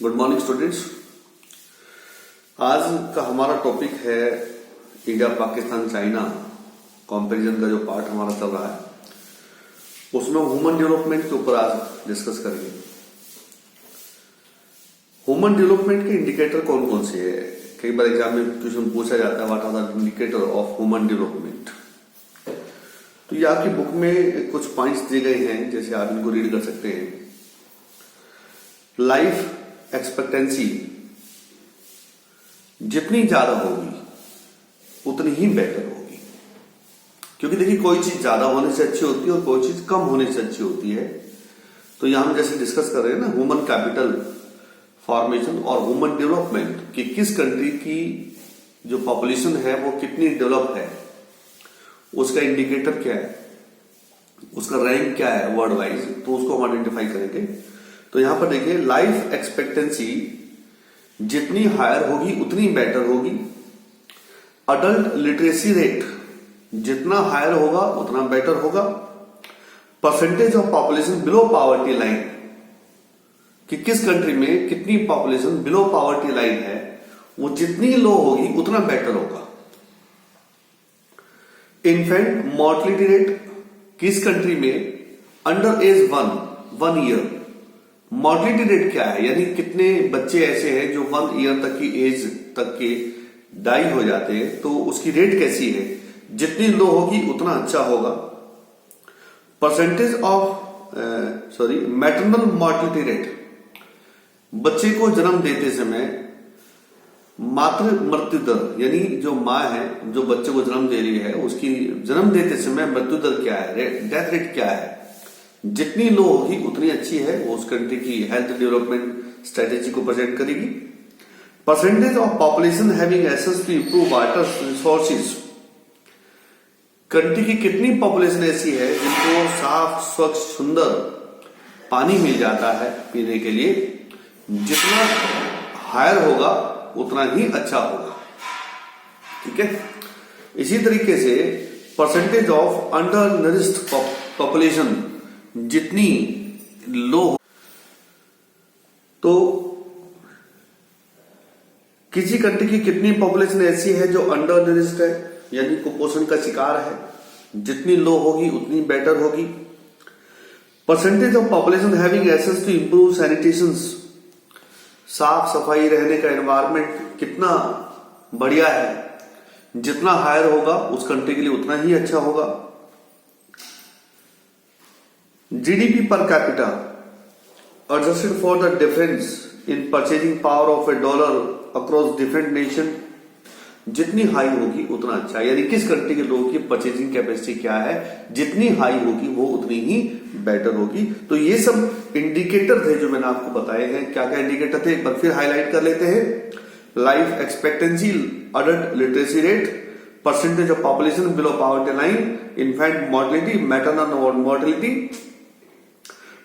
Good morning students. आज का हमारा टॉपिक है इंडिया पाकिस्तान चाइना कंपैरिजन का जो पार्ट हमारा चल रहा है उसमें ह्यूमन डेवलपमेंट के ऊपर आज डिस्कस करेंगे। ह्यूमन डेवलपमेंट के इंडिकेटर कौन कौन से है? कई बार एग्जाम में क्वेश्चन पूछा जाता है what are the indicator of human development. तो ये आपकी बुक में कुछ पॉइंट्स दिए गए हैं, जैसे आप इनको रीड कर सकते हैं। लाइफ एक्सपेक्टेंसी जितनी ज्यादा होगी उतनी ही बेटर होगी, क्योंकि देखिए कोई चीज ज्यादा होने से अच्छी होती है और कोई चीज कम होने से अच्छी होती है। तो यहां हम जैसे डिस्कस कर रहे हैं ना, ह्यूमन कैपिटल फॉर्मेशन और ह्यूमन डेवलपमेंट कि किस कंट्री की जो पॉपुलेशन है वो कितनी डेवलप है, उसका इंडिकेटर क्या है, उसका रैंक क्या है वर्ल्ड वाइज, तो उसको हम आइडेंटिफाई करेंगे। तो यहां पर देखिए लाइफ एक्सपेक्टेंसी जितनी हायर होगी उतनी बेटर होगी। अडल्ट लिटरेसी रेट जितना हायर होगा उतना बेटर होगा। Percentage of population below poverty line कि किस कंट्री में कितनी पॉपुलेशन बिलो पॉवर्टी लाइन है, वो जितनी लो होगी उतना बेटर होगा। इन्फेंट मोर्टलिटी रेट किस कंट्री में under as 1 year mortality rate क्या है, यानी कितने बच्चे ऐसे हैं जो 1 ईयर तक की एज तक के डाई हो जाते हैं, तो उसकी रेट कैसी है, जितनी लो होगी उतना अच्छा होगा। Percentage of maternal mortality rate बच्चे को जन्म देते समय मातृ मृत्यु दर, यानी जो माँ है जो बच्चे को जन्म दे रही है उसकी जन्म देते समय मृत्यु दर क्या है, डेथ रेट क्या है, जितनी लो होगी उतनी अच्छी है, वो उस कंट्री की हेल्थ डेवलपमेंट स्ट्रेटेजी को प्रेजेंट करेगी। Percentage of population having access to improve water resources country की कितनी पॉपुलेशन ऐसी है जिनको साफ स्वच्छ सुंदर पानी मिल जाता है पीने के लिए, जितना हायर होगा उतना ही अच्छा होगा। ठीक है, इसी तरीके से percentage of undernourished population जितनी लो, तो किसी कंट्री की कितनी पॉपुलेशन ऐसी है जो अंडर नरिश्ड है यानी कुपोषण का शिकार है, जितनी लो होगी उतनी बेटर होगी। Percentage of population having access to improve sanitation साफ सफाई रहने का एनवायरनमेंट कितना बढ़िया है, जितना हायर होगा उस कंट्री के लिए उतना ही अच्छा होगा। GDP per capita adjusted for the difference in purchasing power of a dollar across different nation जितनी हाई होगी उतना अच्छा, यानी किस कंट्री के लोगों की परचेजिंग कैपेसिटी क्या है, जितनी हाई होगी वो उतनी ही बेटर होगी। तो ये सब इंडिकेटर थे जो मैंने आपको बताए हैं। क्या क्या इंडिकेटर थे एक बार फिर हाईलाइट कर लेते हैं। Life expectancy, adult literacy rate, percentage of population below poverty line, infant mortality, maternal mortality,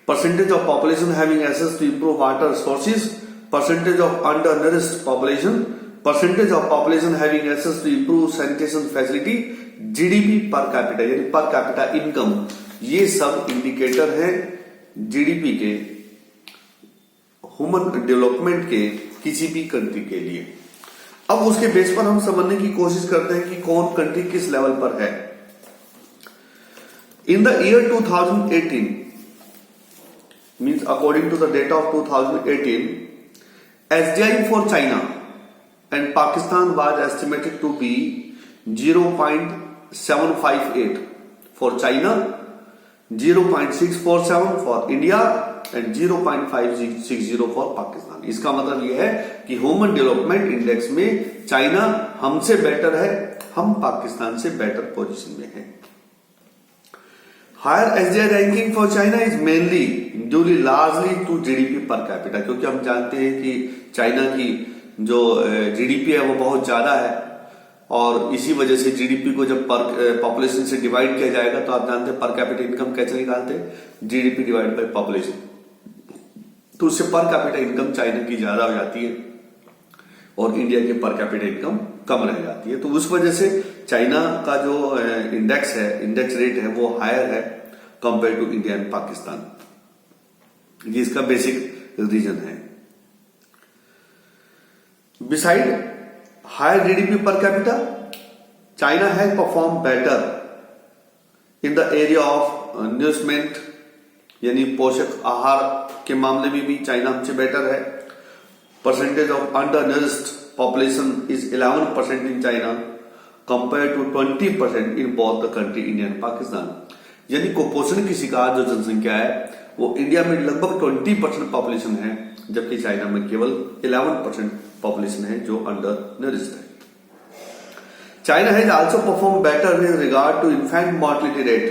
percentage of population having access to improved water sources, percentage of undernourished population, percentage of population having access to improved sanitation facility, GDP per capita यानी per capita income, ये सब indicator हैं GDP के, human development के किसी भी country के लिए। अब उसके बेस पर हम समझने की कोशिश करते हैं कि कौन कंट्री किस लेवल पर है। In the year 2018 means according to the data of 2018, SDI for China and Pakistan was estimated to be 0.758 for China, 0.647 for India and 0.560 for Pakistan। इसका मतलब यह है कि ह्यूमन डेवलपमेंट इंडेक्स में चाइना हमसे बेटर है, हम पाकिस्तान से बेटर पोजीशन में है। Higher SDI ranking for China is mainly duly largely to GDP per capita, क्योंकि हम जानते हैं कि चाइना की जो जीडीपी है वो बहुत ज्यादा है और इसी वजह से जीडीपी को जब पर पॉपुलेशन से डिवाइड किया जाएगा तो आप जानते हैं पर कैपिटा इनकम कैसे निकालते हैं, जीडीपी डिवाइड बाय पॉपुलेशन, तो उससे पर कैपिटा इनकम चाइना की ज्यादा हो जाती है और इंडिया की पर कैपिटा इनकम कम रह जाती है। तो उस वजह से चाइना का जो इंडेक्स रेट है वो हायर है compare to India and Pakistan. ये इसका बेसिक रीजन है। Beside higher GDP per capita, China has performed better in the area of nourishment, यानी पोषक आहार के मामले में भी चाइना हमसे बेटर है. Percentage of undernourished population is 11% in China compare to 20% in both the country India and Pakistan. यानी कुपोषण की शिकार जो जनसंख्या है वो इंडिया में लगभग 20% पॉपुलेशन है, जबकि चाइना में केवल 11% पॉपुलेशन है जो अंडर नरिश्ड है. China has also performed better with regard to infant mortality rate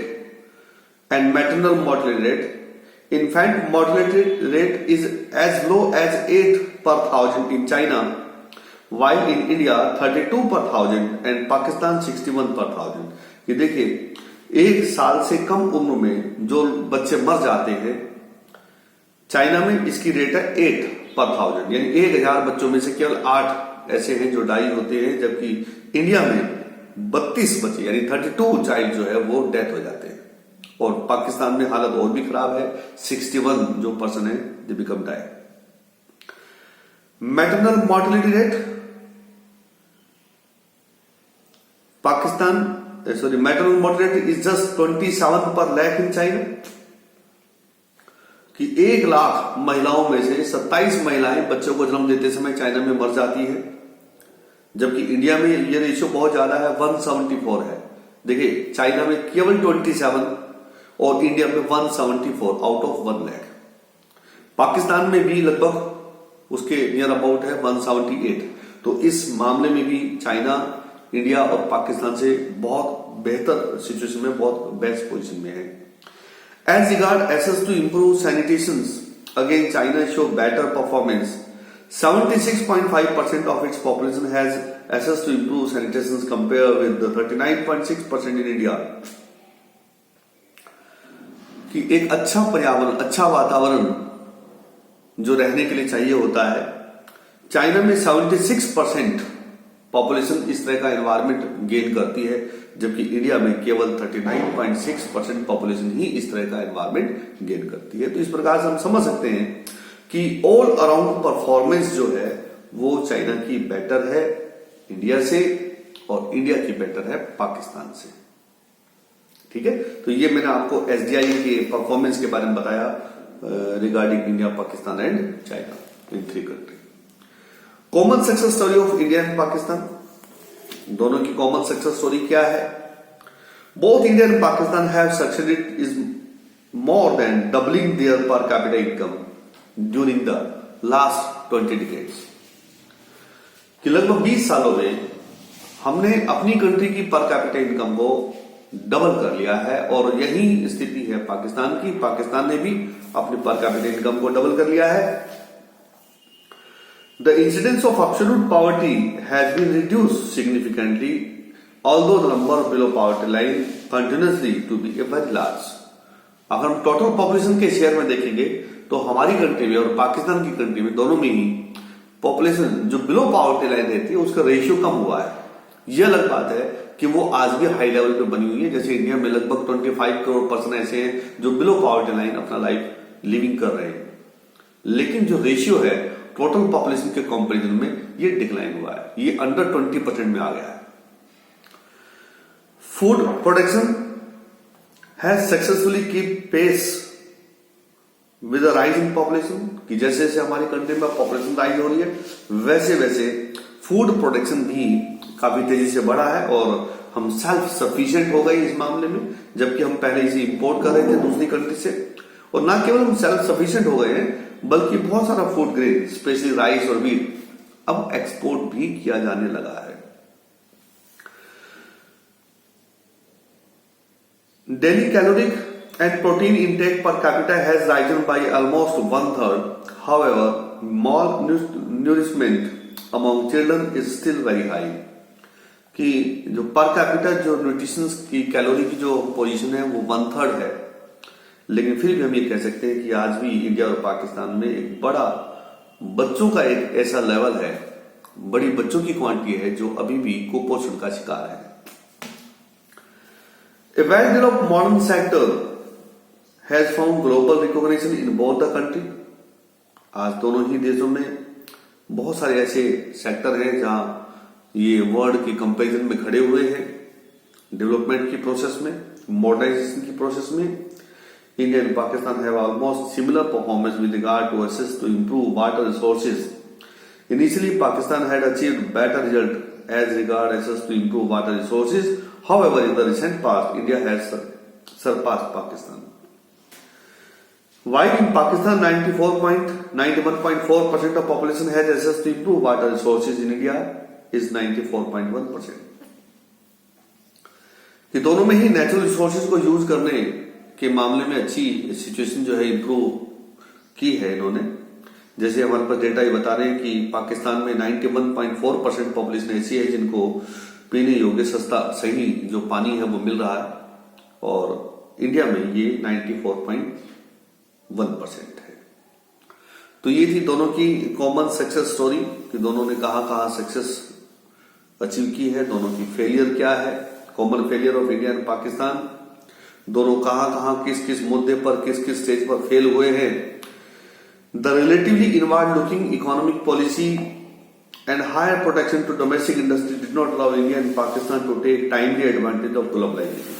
and maternal mortality rate. Infant mortality rate is as low as 8 per thousand in China, while in India 32 per thousand and Pakistan 61 per thousand. ये देखिए 1 साल से कम उम्र में जो बच्चे मर जाते हैं चाइना में इसकी रेट है 8 पर थाउजेंड, यानी 1000 बच्चों में से केवल 8 ऐसे हैं जो डाई होते हैं, जबकि इंडिया में 32 बच्चे यानी 32 चाइल्ड जो है वो डेथ हो जाते हैं. और पाकिस्तान में हालत और भी खराब है, 61 जो पर्सन है they become die. Maternal mortality rate maternal mortality is just 27 per lakh in China, कि 1 लाख महिलाओं में से 27 महिलाएं बच्चों को जन्म देते समय चाइना में मर जाती है, जबकि इंडिया में ये रेशियो बहुत ज्यादा है, 174 है. देखिए चाइना में केवल 27 और इंडिया में 174 आउट ऑफ 1 लाख. पाकिस्तान में भी लगभग उसके नियर अबाउट है 178. तो इस मामले में भी चाइना इंडिया और पाकिस्तान से बहुत बेहतर सिचुएशन में, बहुत बेस्ट पोजीशन में है. As regard efforts to improve sanitation, again China show better performance. 76.5% of its population has access to improve sanitation compared with the 39.6% in India. कि एक अच्छा पर्यावरण, अच्छा वातावरण जो रहने के लिए चाहिए होता है, चाइना में 76% पॉपुलेशन इस तरह का एनवायरमेंट गेन करती है, जबकि इंडिया में केवल 39.6% पॉपुलेशन ही इस तरह का एनवायरमेंट गेन करती है. तो इस प्रकार से हम समझ सकते हैं कि ऑल अराउंड परफॉर्मेंस जो है वो चाइना की बेटर है इंडिया से और इंडिया की बेटर है पाकिस्तान से. ठीक है, तो ये मैंने आपको एसडीआई के परफॉर्मेंस के बारे में बताया regarding India, Pakistan and China in 3 country. Common success story of India and Pakistan, दोनों की कॉमन सक्सेस स्टोरी क्या है? Both India and Pakistan have succeeded is more than doubling there per capita income during the last 20 decades. कि लगभग 20 सालों में हमने अपनी कंट्री की पर कैपिटा इनकम को डबल कर लिया है, और यही स्थिति है पाकिस्तान की. पाकिस्तान ने भी अपनी पर कैपिटा इनकम को डबल कर लिया है. The incidence of absolute poverty has been reduced significantly, although the number below poverty line continuously to be very large. अगर हम टोटल पॉपुलेशन के शेयर में देखेंगे तो हमारी कंट्री में और पाकिस्तान की कंट्री में दोनों में ही पॉपुलेशन जो बिलो पॉवर्टी लाइन रहती है उसका रेशियो कम हुआ है. यह अलग बात है कि वो आज भी हाई लेवल पे बनी हुई है. जैसे इंडिया में लगभग 25 करोड़ पर्सन ऐसे हैं जो बिलो पॉवर्टी लाइन अपना लाइफ लिविंग कर रहे हैं, लेकिन जो रेशियो है टोटल पॉपुलेशन के कंपैरिजन में ये डिक्लाइन हुआ है, ये अंडर 20% में आ गया है. Food production has successfully keep pace with the rise in population, कि जैसे जैसे हमारी कंट्री में पॉपुलेशन राइज हो रही है वैसे वैसे फूड प्रोडक्शन भी काफी तेजी से बढ़ा है और हम सेल्फ सफिशिएंट हो गए इस मामले में, जबकि हम पहले इसे इंपोर्ट कर रहे थे दूसरी कंट्री से. और ना केवल हम सेल्फ सफिशिएंट हो गए हैं बल्कि बहुत सारा फूड ग्रेन स्पेशली राइस और व्हीट अब एक्सपोर्ट भी किया जाने लगा है. Daily caloric and protein intake per capita has risen by almost 1/3. However mall nourishment among children is still very high. कि जो पर कैपिटा जो न्यूट्रिशन की कैलोरी की जो पोजीशन है वो 1/3 है, लेकिन फिर भी हम ये कह सकते हैं कि आज भी इंडिया और पाकिस्तान में एक बड़ा बच्चों का एक ऐसा लेवल है, बड़ी बच्चों की क्वांटिटी है जो अभी भी कुपोषण का शिकार है. A wide deal of modern sector has found global recognition in both the country. आज दोनों ही देशों में बहुत सारे ऐसे सेक्टर हैं जहां ये वर्ल्ड की कंपैरिजन में खड़े हुए हैं डेवलपमेंट की प्रोसेस में, मॉडर्नाइजेशन की प्रोसेस में. India and Pakistan have almost similar performance with regard to assist to improve water resources. Initially, Pakistan had achieved better result as regard access to improve water resources. However, in the recent past, India has surpassed Pakistan. While in Pakistan, 91.4% of population has access to improve water resources, in India is 94.1%. कि दोनों में ही natural resources को use करने के मामले में अच्छी situation जो है इंप्रूव की है इन्होंने. जैसे हमारे पास डेटा ये बता रहे हैं कि पाकिस्तान में 91.4% पॉपुलेशन ऐसी है जिनको पीने योग्य सस्ता सही जो पानी है वो मिल रहा है, और इंडिया में ये 94.1% है. तो ये थी दोनों की कॉमन सक्सेस स्टोरी कि दोनों ने कहां सक्सेस अचीव की है, दोनों की फेलियर क्या है, common failure of India and Pakistan, दोनों कहां किस किस मुद्दे पर किस किस स्टेज पर फेल हुए हैं. The relatively inward looking economic policy and higher protection to domestic industry did not allow India and Pakistan to take timely advantage of globalisation.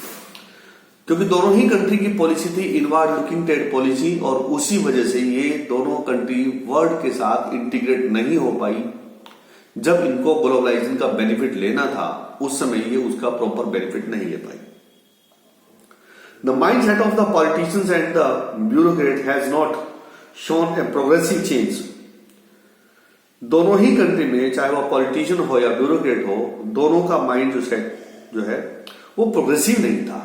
क्योंकि दोनों ही कंट्री की पॉलिसी थी इनवर्ड लुकिंग ट्रेड पॉलिसी, और उसी वजह से ये दोनों कंट्री वर्ल्ड के साथ इंटीग्रेट नहीं हो पाई. जब इनको ग्लोबलाइजेशन का बेनिफिट लेना था उस समय ये उसका प्रॉपर बेनिफिट नहीं ले पाई. The mindset of the politicians and the bureaucrat has not shown a progressive change. दोनों ही कंट्री में चाहे वो पॉलिटिशियन हो या ब्यूरोक्रेट हो, दोनों का माइंड जो है वो प्रोग्रेसिव नहीं था,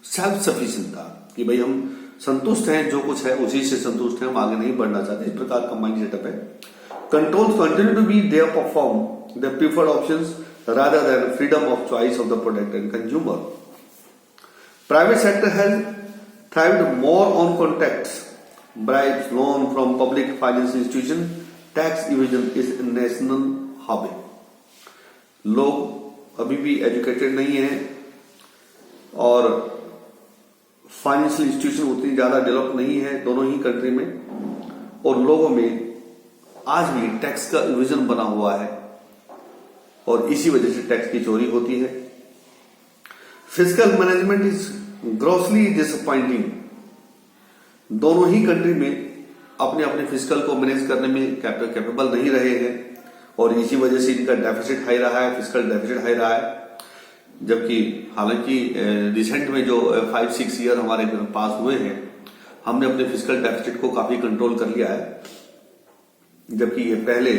सेल्फ सफिशिएंट था कि भाई हम संतुष्ट हैं, जो कुछ है उसी से संतुष्ट हैं, हम आगे नहीं बढ़ना चाहते. इस प्रकार का माइंड सेटअप है. Controls continue to be there perform the preferred options rather than freedom of choice of the product and consumer. Private sector has thrived more on contacts, bribes, loan from public finance institution. Tax evasion is a national hobby. लोग अभी भी educated नहीं हैं और financial institution उतनी ज्यादा develop नहीं है दोनों ही कंट्री में, और लोगों में आज भी टैक्स का इवेजन बना हुआ है और इसी वजह से टैक्स की चोरी होती है. Physical management is grossly disappointing. दोनों ही कंट्री में अपने अपने फिजिकल को मैनेज करने में कैपेबल नहीं रहे हैं, और इसी वजह से इनका डेफिसिट हाई रहा है, फिजिकल डेफिसिट हाई रहा है. जबकि हालांकि रिसेंट में जो 5-6 ईयर हमारे पास हुए हैं, हमने अपने फिजिकल डेफिसिट को काफी कंट्रोल कर लिया है, जबकि ये पहले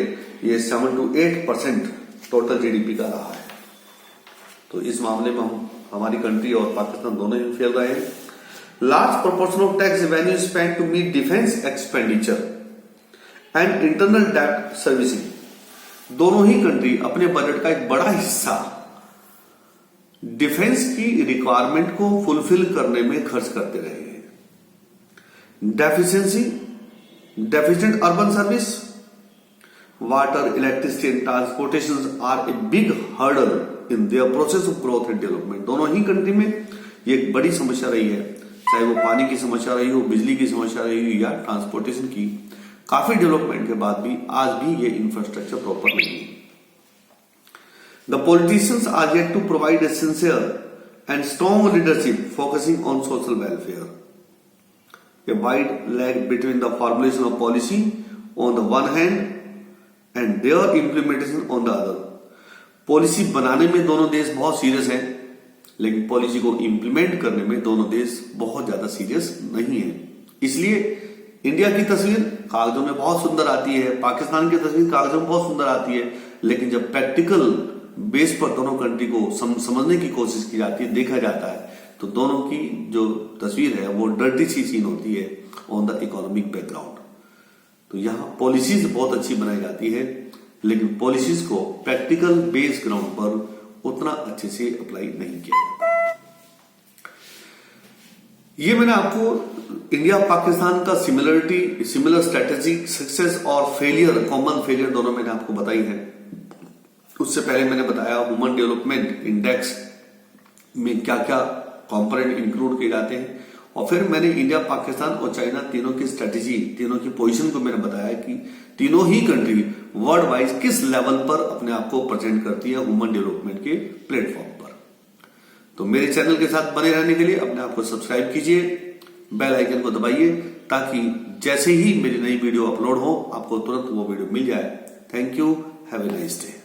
ये 7 to 8% टोटल जीडीपी का रहा है. तो इस मामले में हमारी कंट्री और पाकिस्तान दोनों ही फेल रहे हैं. Large proportion of tax revenue spend to meet defence expenditure and internal debt servicing. दोनों ही कंट्री अपने बजट का एक बड़ा हिस्सा डिफेंस की रिक्वायरमेंट को फुलफिल करने में खर्च करते रहे हैं. Deficient urban service, water, electricity and transportation are a big hurdle in their process of growth and development. दोनों ही कंट्री में ये एक बड़ी समस्या रही है, चाहे वो पानी की समस्या रही हो, बिजली की समस्या रही हो या ट्रांसपोर्टेशन की. काफी डेवलपमेंट के बाद भी आज भी ये इंफ्रास्ट्रक्चर प्रॉपर नहीं है. The politicians are yet to provide a sincere and strong leadership focusing on social welfare. A wide lag between the formulation of policy on the one hand and their implementation on the other. Policy बनाने में दोनों देश बहुत serious हैं, लेकिन policy को implement करने में दोनों देश बहुत ज्यादा सीरियस नहीं है. इसलिए इंडिया की तस्वीर कागजों में बहुत सुंदर आती है, पाकिस्तान की तस्वीर कागजों में बहुत सुंदर आती है, लेकिन जब प्रैक्टिकल बेस पर दोनों कंट्री को समझने की कोशिश की जाती है, देखा जाता है, तो दोनों की जो तस्वीर है वो डर्टी सी सीन होती है ऑन द इकोनॉमिक बैकग्राउंड. तो यहां पॉलिसीज बहुत अच्छी बनाई जाती है, लेकिन पॉलिसीज को प्रैक्टिकल बेस ग्राउंड पर उतना अच्छे से अप्लाई नहीं किया जाता. ये मैंने आपको इंडिया पाकिस्तान का सिमिलर स्ट्रेटेजी, सक्सेस और फेलियर, कॉमन फेलियर दोनों मैंने आपको बताई है. उससे पहले मैंने बताया ह्यूमन डेवलपमेंट इंडेक्स में क्या क्या कंपोनेंट इंक्लूड किए जाते हैं, और फिर मैंने इंडिया, पाकिस्तान और चाइना तीनों की स्ट्रेटेजी, तीनों की पोजीशन को मैंने बताया कि तीनों ही कंट्री वर्ल्ड वाइज किस लेवल पर अपने आप को प्रेजेंट करती है ह्यूमन डेवलपमेंट के प्लेटफॉर्म पर। तो मेरे चैनल के साथ बने रहने के लिए अपने आप को सब्सक्राइब कीजिए, बेल आइकन को दबाइए, ताकि जैसे ही मेरी नई वीडियो अपलोड हो आपको तुरंत वो वीडियो मिल जाए। Thank you, have a nice day.